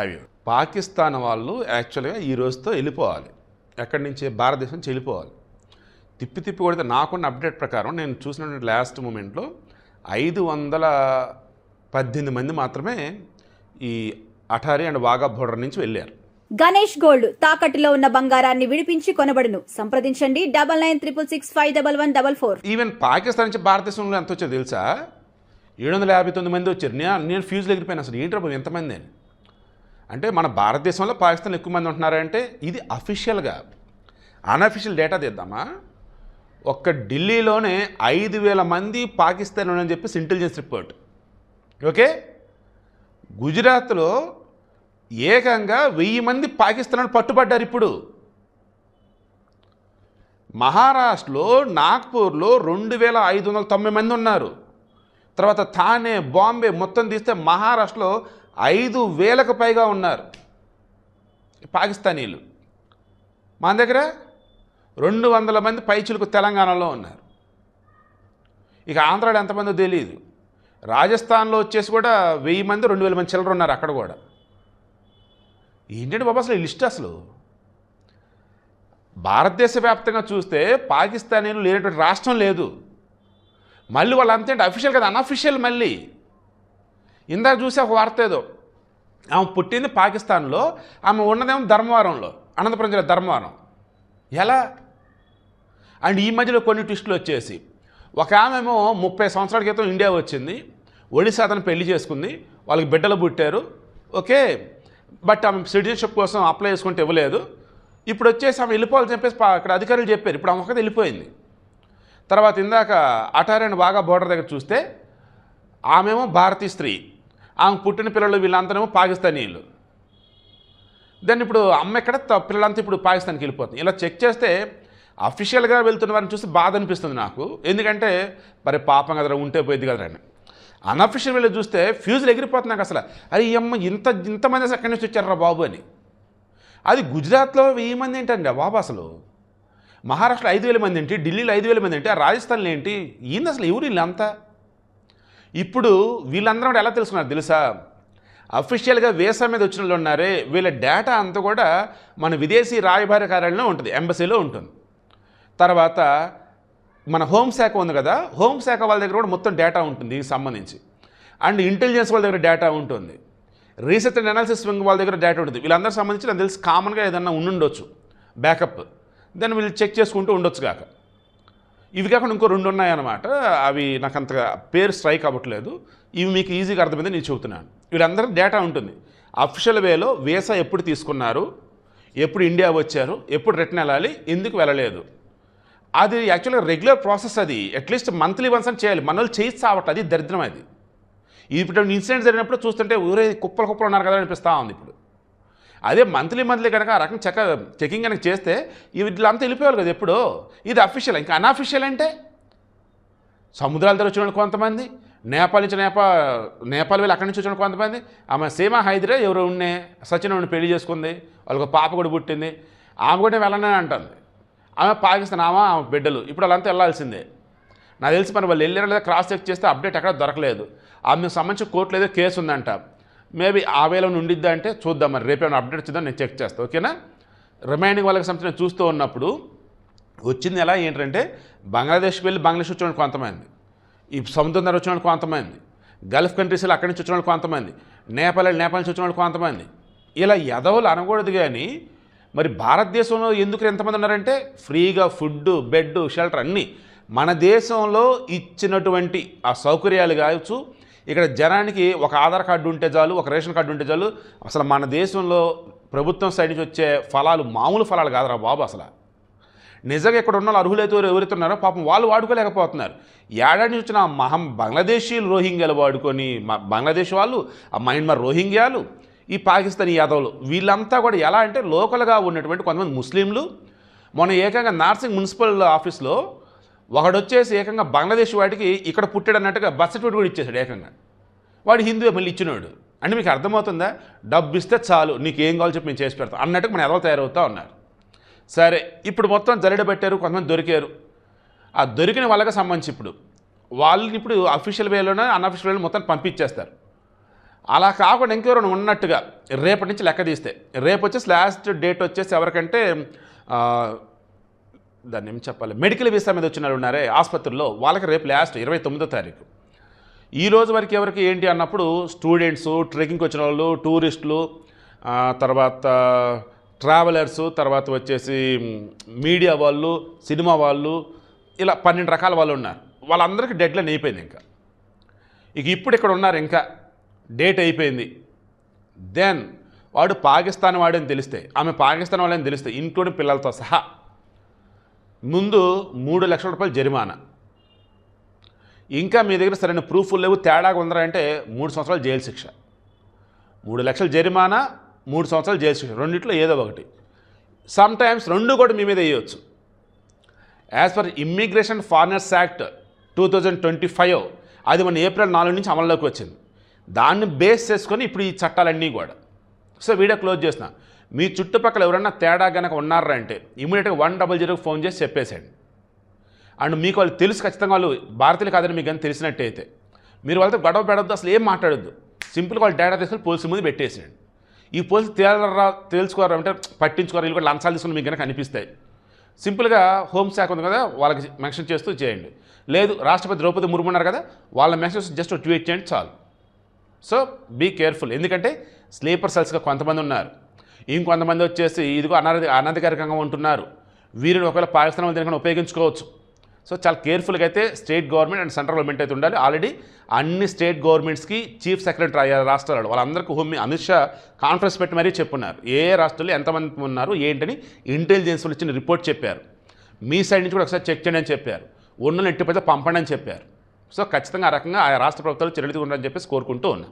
అవి పాకిస్తాన్ వాళ్ళు యాక్చువల్గా ఈ రోజుతో వెళ్ళిపోవాలి. ఎక్కడి నుంచి? భారతదేశం నుంచి వెళ్ళిపోవాలి. తిప్పి కొడితే నాకున్న అప్డేట్ ప్రకారం నేను చూసినటువంటి లాస్ట్ మూమెంట్లో 518 మంది మాత్రమే ఈ అటారీ అండ్ వాఘా బోర్డర్ నుంచి వెళ్ళారు. గణేష్ గోల్డ్ తాకట్టులో ఉన్న బంగారాన్ని విడిపించి కొనబడును. సంప్రదించండి 9966651144. ఈవెన్ పాకిస్తాన్ నుంచి భారతదేశంలో ఎంత వచ్చారు తెలుసా? 759 మంది వచ్చారు. నేను ఫ్యూజ్లు ఎగిరిపోయాను. అసలు ఏంటి బాబు ఎంతమంది అని. అంటే మన భారతదేశంలో పాకిస్తాన్లో ఎక్కువ మంది ఉంటున్నారంటే ఇది అఫీషియల్గా. అన్అఫీషియల్ డేటా తీద్దామా? ఒక్క ఢిల్లీలోనే 5,000 మంది పాకిస్తాన్ అని చెప్పేసి ఇంటెలిజెన్స్ రిపోర్ట్. ఓకే, గుజరాత్లో ఏకంగా 1000 మంది పాకిస్తాన్ పట్టుబడ్డారు. ఇప్పుడు మహారాష్ట్రలో నాగ్పూర్లో 2,590 మంది ఉన్నారు. తర్వాత థానే, బాంబే మొత్తం తీస్తే మహారాష్ట్రలో 5,000కు పైగా ఉన్నారు పాకిస్తానీలు. మన దగ్గర 200 మంది పైచులకు తెలంగాణలో ఉన్నారు. ఇక ఆంధ్రాలో ఎంతమందో తెలియదు. రాజస్థాన్లో వచ్చేసి కూడా 1000 మంది 2,000 మంది చిల్లర ఉన్నారు అక్కడ కూడా. ఏంటంటే బాబా అసలు ఈ లిస్ట్ అసలు భారతదేశ వ్యాప్తంగా చూస్తే పాకిస్తానీలు లేనటువంటి రాష్ట్రం లేదు. మళ్ళీ వాళ్ళు అంతే అఫీషియల్ కదా, అన్అఫీషియల్. మళ్ళీ ఇందాక చూసి ఒక వార్త ఏదో, ఆమె పుట్టింది పాకిస్తాన్లో, ఆమె ఉన్నదేమో ధర్మవరంలో, అనంతపురం జిల్లా ధర్మవరం. ఎలా? అండ్ ఈ మధ్యలో కొన్ని ట్విస్టులు వచ్చేసి ఒక ఆమెమో 30 సంవత్సరాల క్రితం ఇండియా వచ్చింది, ఒడిశా అతను పెళ్లి చేసుకుంది, వాళ్ళకి బిడ్డలు పుట్టారు. ఓకే, బట్ ఆమె సిటిజన్షిప్ కోసం అప్లై చేసుకుంటే ఇవ్వలేదు. ఇప్పుడు వచ్చేసి ఆమె వెళ్ళిపోవాలని చెప్పేసి అక్కడ అధికారులు చెప్పారు. ఇప్పుడు ఆమె ఒకటి వెళ్ళిపోయింది. తర్వాత ఇందాక అటారీ అండ్ వాఘా బోర్డర్ దగ్గర చూస్తే ఆమెమో భారతీయ స్త్రీ, ఆమె పుట్టిన పిల్లలు వీళ్ళంతానేమో పాకిస్తానీలు. దాన్ని ఇప్పుడు అమ్మ ఎక్కడ, పిల్లలంతా ఇప్పుడు పాకిస్తాన్కి వెళ్ళిపోతుంది. ఇలా చెక్ చేస్తే అఫీషియల్గా వెళ్తున్న వారిని చూస్తే బాధ అనిపిస్తుంది నాకు. ఎందుకంటే మరి పాపం కదరా, ఉంటే పోయింది కదరా అని. అన్అఫీషియల్ వెళ్ళి చూస్తే ఫ్యూజులు ఎగిరిపోతుంది నాకు అసలు. అరే అమ్మ ఇంతమంది అసలు ఎక్కడి నుంచి వచ్చారా బాబు అని. అది గుజరాత్లో 1000 మంది ఏంటండి బాబు అసలు. మహారాష్ట్రలో 5,000 మంది ఏంటి, ఢిల్లీలో 5,000 మంది ఏంటి, రాజస్థాన్లో ఏంటి, ఏంది అసలు ఎవరు వీళ్ళంతా? ఇప్పుడు వీళ్ళందరూ కూడా ఎలా తెలుసుకున్నారు తెలుసా? అఫీషియల్గా వీసా మీద వచ్చిన వాళ్ళు ఉన్నారే, వీళ్ళ డేటా అంతా కూడా మన విదేశీ రాయబార కార్యాలయంలో ఉంటుంది, ఎంబసీలో ఉంటుంది. తర్వాత మన హోంశాఖ ఉంది కదా, హోంశాఖ వాళ్ళ దగ్గర కూడా మొత్తం డేటా ఉంటుంది దీనికి సంబంధించి. అండ్ ఇంటెలిజెన్స్ వాళ్ళ దగ్గర డేటా ఉంటుంది, రీసెర్చ్ అండ్ అనాలిసిస్ వింగ్ వాళ్ళ దగ్గర డేటా ఉంటుంది. వీళ్ళందరికీ సంబంధించి నాకు తెలిసి కామన్గా ఏదన్నా ఉండుండొచ్చు బ్యాకప్, దాన్ని వీళ్ళు చెక్ చేసుకుంటూ ఉండొచ్చు కాక. ఇవి కాకుండా ఇంకో 2 ఉన్నాయన్నమాట. అవి నాకు అంతగా పేరు స్ట్రైక్ అవ్వట్లేదు. ఇవి మీకు ఈజీగా అర్థమైంది నేను చెబుతున్నాను. వీళ్ళందరూ డేటా ఉంటుంది. అఫీషియల్ వేలో వీసా ఎప్పుడు తీసుకున్నారు, ఎప్పుడు ఇండియా వచ్చారు, ఎప్పుడు రిటర్న్ వెళ్ళాలి, ఎందుకు వెళ్ళలేదు. అది యాక్చువల్గా రెగ్యులర్ ప్రాసెస్. అది అట్లీస్ట్ మంత్లీ వన్స్ అని చేయాలి. మన వాళ్ళు చేసి చావట్లేదు, అది దరిద్రం. అది ఇప్పుడు ఇన్సిడెంట్ జరిగినప్పుడు చూస్తుంటే ఊరే కుప్పలు ఉన్నారు కదా అనిపిస్తూ ఉంది. ఇప్పుడు అదే మంత్లీ కనుక ఆ రకం చెకింగ్ కనుక చేస్తే వీళ్ళంతా వెళ్ళిపోవాలి కదా ఎప్పుడో. ఇది అఫీషియల్. ఇంకా అన్అఫీషియల్ అంటే సముద్రాల దగ్గర వచ్చిన వాళ్ళు కొంతమంది, నేపాల్ నుంచి నేపాల్ వెళ్ళి అక్కడి నుంచి వచ్చిన కొంతమంది, ఆమె సీమా హైదరే ఎవరు ఉండే సచిన్ పెళ్లి చేసుకుంది, వాళ్ళకి పాప కూడా పుట్టింది, ఆమె కూడా వెళ్ళనని అంటుంది. ఆమె పాకిస్తాన్, ఆమె బిడ్డలు, ఇప్పుడు వాళ్ళంతా వెళ్ళాల్సిందే. నాకు తెలిసి మరి వాళ్ళు వెళ్ళారో లేదా క్రాస్ చెక్ చేస్తే అప్డేట్ ఎక్కడ దొరకలేదు. ఆమెకు సంబంధించి కోర్టులో ఏదో కేసు ఉందంట. మేబీ ఆ వేలో ఉండిద్దా అంటే చూద్దాం, మరి రేపేమైనా అప్డేట్ వచ్చిందో నేను చెక్ చేస్తాను. ఓకేనా? రిమైనింగ్ వాళ్ళకి సంబంధించి నేను చూస్తూ ఉన్నప్పుడు వచ్చింది ఎలా ఏంటంటే, బంగ్లాదేశ్కి వెళ్ళి బంగ్లాదేశ్ వచ్చిన వాళ్ళు కొంతమంది, ఈ సముద్రం దగ్గర వచ్చిన వాళ్ళు కొంతమంది, గల్ఫ్ కంట్రీస్లో అక్కడి నుంచి వచ్చిన వాళ్ళు కొంతమంది, నేపాల్ నుంచి వచ్చిన వాళ్ళు కొంతమంది. ఇలా ఎదవలు అనకూడదు. కానీ మరి భారతదేశంలో ఎందుకు ఎంతమంది ఉన్నారంటే, ఫ్రీగా ఫుడ్, బెడ్, షెల్టర్ అన్నీ మన దేశంలో ఇచ్చినటువంటి ఆ సౌకర్యాలు కావచ్చు. ఇక్కడ జనానికి ఒక ఆధార్ కార్డు ఉంటే చాలు, ఒక రేషన్ కార్డు ఉంటే చాలు. అసలు మన దేశంలో ప్రభుత్వం సైడ్ నుంచి వచ్చే ఫలాలు మామూలు ఫలాలు కాదురా బాబు. అసలు నిజంగా ఇక్కడ ఉన్న అర్హులైతే ఎవరైతే ఉన్నారో పాపం వాళ్ళు వాడుకోలేకపోతున్నారు. ఏడాది నుంచి వచ్చిన బంగ్లాదేశీలు రోహింగ్యాలు వాడుకొని, బంగ్లాదేశ్ వాళ్ళు, ఆ మయన్మార్ రోహింగ్యాలు, ఈ పాకిస్తానీ యాదవులు, వీళ్ళంతా కూడా ఎలా అంటే లోకల్గా ఉన్నటువంటి కొంతమంది ముస్లింలు. మొన్న ఏకంగా నార్సింగ్ మున్సిపల్ ఆఫీస్లో ఒకడు వచ్చేసి ఏకంగా బంగ్లాదేశ్ వాడికి ఇక్కడ పుట్టాడు అన్నట్టుగా బర్త్ సర్టిఫికేట్ కూడా ఇచ్చేసాడు. ఏకంగా వాడు హిందువే మళ్ళీ ఇచ్చినాడు. అంటే మీకు అర్థమవుతుందా? డబ్బు ఇస్తే చాలు, నీకు ఏం కావాలో చెప్పి మేము చేసి పెడతాం అన్నట్టుగా మన ఎదవలు తయారవుతూ ఉన్నారు. సరే, ఇప్పుడు మొత్తం జల్లెడ పెట్టారు, కొంతమంది దొరికారు. ఆ దొరికిన వాళ్ళకి సంబంధించి ఇప్పుడు వాళ్ళని ఇప్పుడు అఫీషియల్ వేలోనే అన్అఫీషియల్ వేలో మొత్తం పంపించేస్తారు. అలా కాకుండా ఇంకెవరైనా ఉన్నట్టుగా రేపటి నుంచి లెక్క తీస్తే రేపు వచ్చేసి లాస్ట్ డేట్ వచ్చేసి ఎవరికంటే దాన్ని ఏం చెప్పాలి, మెడికల్ వీసా మీద వచ్చిన వాళ్ళు ఉన్నారే ఆసుపత్రుల్లో, వాళ్ళకి రేపు లాస్ట్ 29వ తారీఖు. ఈ రోజు వరకు ఎవరికి ఏంటి అన్నప్పుడు స్టూడెంట్స్, ట్రెక్కింగ్కి వచ్చిన వాళ్ళు, టూరిస్టులు, తర్వాత ట్రావెలర్సు, తర్వాత వచ్చేసి మీడియా వాళ్ళు, సినిమా వాళ్ళు, ఇలా 12 రకాల వాళ్ళు ఉన్నారు. వాళ్ళందరికీ డెడ్లైన్ అయిపోయింది. ఇక ఇప్పుడు ఇక్కడ ఉన్నారు, ఇంకా డేట్ అయిపోయింది. దెన్ వాడు పాకిస్తాన్ వాడని తెలిస్తే, ఆమె పాకిస్తాన్ వాళ్ళని తెలిస్తే, ఇంక్లూడింగ్ పిల్లలతో సహా ముందు 3 లక్షల రూపాయలు జరిమానా, ఇంకా మీ దగ్గర సరైన ప్రూఫ్లు లేవు, తేడాగా ఉందరంటే 3 సంవత్సరాలు జైలు శిక్ష. 3 లక్షల జరిమానా, 3 సంవత్సరాలు జైలు శిక్ష, రెండిట్లో ఏదో ఒకటి. సమ్ టైమ్స్ 2 కూడా మీ మీద వేయవచ్చు. As per immigration foreigners act 2025, అది మన ఏప్రిల్ 4 నుంచి అమల్లోకి వచ్చింది. దాన్ని బేస్ చేసుకొని ఇప్పుడు ఈ చట్టాలన్నీ కూడా. సో వీడియో క్లోజ్ చేసిన. మీ చుట్టుపక్కల ఎవరైనా తేడా కనుక ఉన్నారంటే ఇమీడియట్గా 100కి ఫోన్ చేసి చెప్పేసేయండి. అండ్ మీకు వాళ్ళు తెలుసు, ఖచ్చితంగా వాళ్ళు భారతీయులు కాదని మీకు కానీ తెలిసినట్టయితే మీరు వాళ్ళతో గొడవ పెడద్దు, అసలు ఏం మాట్లాడొద్దు. సింపుల్గా వాళ్ళు డేటా తీసుకొని పోలీసుల ముందు పెట్టేసేయండి. ఈ పోలీసులు తెలుసుకోవాలంటే పట్టించుకోరు, వీళ్ళు కూడా లంచాలు తీసుకుని మీకు కనుక అనిపిస్తాయి. సింపుల్గా హోంశాఖ ఉంది కదా, వాళ్ళకి మెన్షన్ చేస్తూ చేయండి. లేదు రాష్ట్రపతి ద్రౌపది ముర్ము ఉన్నారు కదా, వాళ్ళ మెసేజ్ జస్ట్ ట్వీట్ చేయండి చాలు. సో బీ కేర్ఫుల్, ఎందుకంటే స్లీపర్ సెల్స్గా కొంతమంది ఉన్నారు, ఇంకొంతమంది వచ్చేసి ఇదిగో అనధికారికంగా ఉంటున్నారు, వీరిని ఒకవేళ పాకిస్తాన్ దీనికన్నా ఉపయోగించుకోవచ్చు. సో చాలా కేర్ఫుల్గా అయితే state government and central government అయితే ఉండాలి. ఆల్రెడీ అన్ని స్టేట్ గవర్నమెంట్స్కి చీఫ్ సెక్రటరీ అయ్యారు రాష్ట్రాలు, వాళ్ళందరికీ అమిత్ షా కాన్ఫరెన్స్ పెట్టి మరీ చెప్పున్నారు ఏ రాష్ట్రాల్లో ఎంతమంది ఉన్నారు ఏంటని ఇంటెలిజెన్స్ వాళ్ళు ఇచ్చిన రిపోర్ట్ చెప్పారు. మీ సైడ్ నుంచి కూడా ఒకసారి చెక్ చేయండి అని చెప్పారు, ఉన్న ఎట్టిపోతే పంపండి అని చెప్పారు. సో ఖచ్చితంగా ఆ రకంగా ఆ రాష్ట్ర ప్రభుత్వాలు చర్యలు తీసుకుంటారని చెప్పేసి కోరుకుంటూ ఉన్నాం.